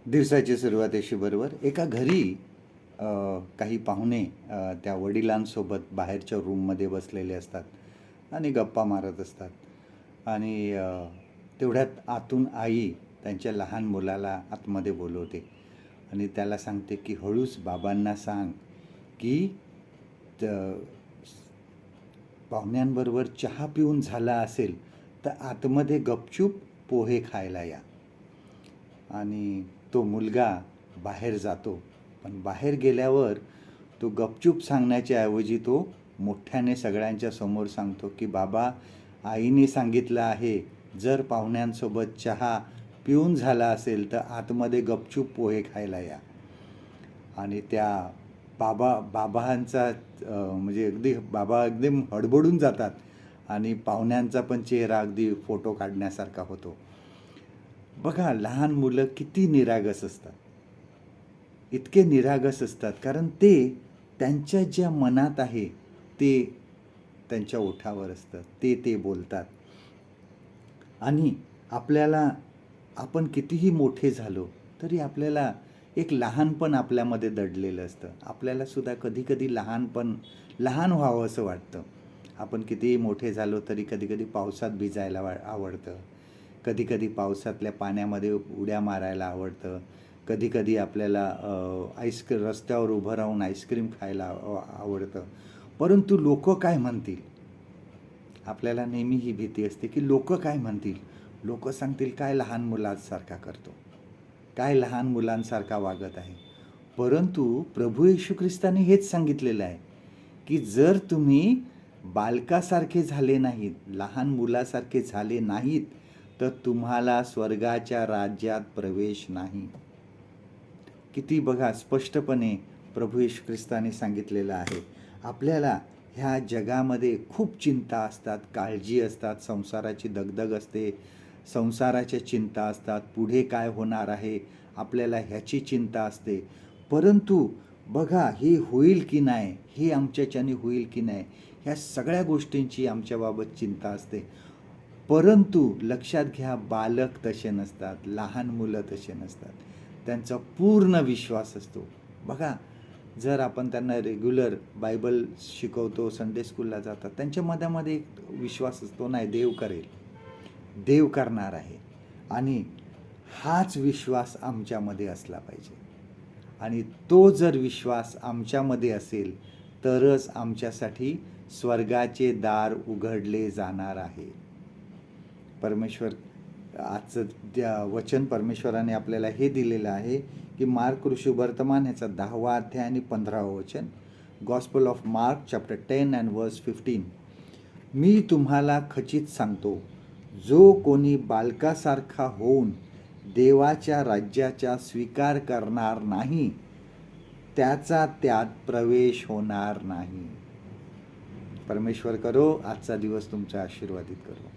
दिवसाची सुरुवात अशी बरोबर एका घरी काही पाहुणे त्या वडिलांसोबत बाहेरच्या रूममध्ये बसलेले असतात आणि गप्पा मारत असतात आणि तेवढ्यात आतून आई त्यांच्या लहान मुलाला आतमध्ये बोलवते आणि त्याला सांगते की हळूच बाबांना सांग की पाहुण्यांबरोबर चहा पिऊन झाला असेल तर आतमध्ये गपचूप पोहे खायला या. आणि तो मुलगा बाहेर जातो, पण बाहेर गेल्यावर तो गपचूप सांगण्याच्या ऐवजी तो मोठ्याने सगळ्यांच्या समोर सांगतो की बाबा, आईने सांगितलं आहे जर पाहुण्यांसोबत चहा पिऊन झाला असेल तर आतमध्ये गपचूप पोहे खायला या. आणि त्या बाबांचा म्हणजे अगदी बाबा अगदी हडबडून जातात आणि पाहुण्यांचा पण चेहरा अगदी फोटो काढण्यासारखा होतो. बघा, लहान मुलं किती निरागस असतात, इतके निरागस असतात, कारण ते त्यांच्या ज्या मनात आहे ते त्यांच्या ओठावर असतं, ते बोलतात. आणि आपल्याला, आपण कितीही मोठे झालो तरी आपल्याला एक लहानपण आपल्यामध्ये दडलेलं असतं. आपल्याला सुद्धा कधी कधी लहान व्हावं असं वाटतं. आपण कितीही मोठे झालो तरी कधी कधी पावसात भिजायला आवडतं, कधी कधी पावसातल्या पाण्यामध्ये उड्या मारायला आवडतं, कधी कधी आपल्याला रस्त्यावर उभं राहून आईस्क्रीम खायला आवडतं. परंतु लोक काय म्हणतील, आपल्याला नेहमी ही भीती असते की लोक काय म्हणतील. लोक सांगतील काय लहान मुलांसारखा करतो, काय लहान मुलांसारखा वागत आहे. परंतु प्रभू येशू ख्रिस्ताने हेच सांगितलेलं आहे की जर तुम्ही बालकासारखे झाले नाहीत, लहान मुलासारखे झाले नाहीत, तर तुम्हाला स्वर्गाच्या राज्यात प्रवेश नाही. किती बघा स्पष्टपणे प्रभू येशू ख्रिस्ताने सांगितलेलं आहे. आपल्याला ह्या जगामध्ये खूप चिंता असतात, काळजी असतात, संसाराची दगदग असते, संसाराच्या चिंता असतात, पुढे काय होणार आहे आपल्याला ह्याची चिंता असते. परंतु बघा, हे होईल की नाही, हे आमच्याच्याने होईल की नाही, ह्या सगळ्या गोष्टींची आमच्याबाबत चिंता असते. परंतु लक्षात घ्या, बालक तसे नसतात, लहान मुलं तसे नसतात, त्यांचा पूर्ण विश्वास असतो. बघा, जर आपण त्यांना रेग्युलर बायबल शिकवतो, संडे स्कूलला जातात, त्यांच्या मनामध्ये एक विश्वास असतो, नाही देव करेल, देव करणार आहे. आणि हाच विश्वास आमच्यामध्ये असला पाहिजे. आणि तो जर विश्वास आमच्यामध्ये असेल तरच आमच्यासाठी स्वर्गाचे दार उघडले जाणार आहे. परमेश्वर, आजचं वचन परमेश्वराने आपल्याला हे दिलेलं आहे की मार्क ऋषुवर्तमान ह्याचा 10वा अध्याय आणि 15वं वचन, gospel of mark chapter 10 and वर्स 15. मी तुम्हाला खचित सांगतो, जो कोणी बालकासारखा होऊन देवाच्या राज्याचा स्वीकार करणार नाही त्याचा त्यात प्रवेश होणार नाही. परमेश्वर करो आजचा दिवस तुमचा आशीर्वादित करो.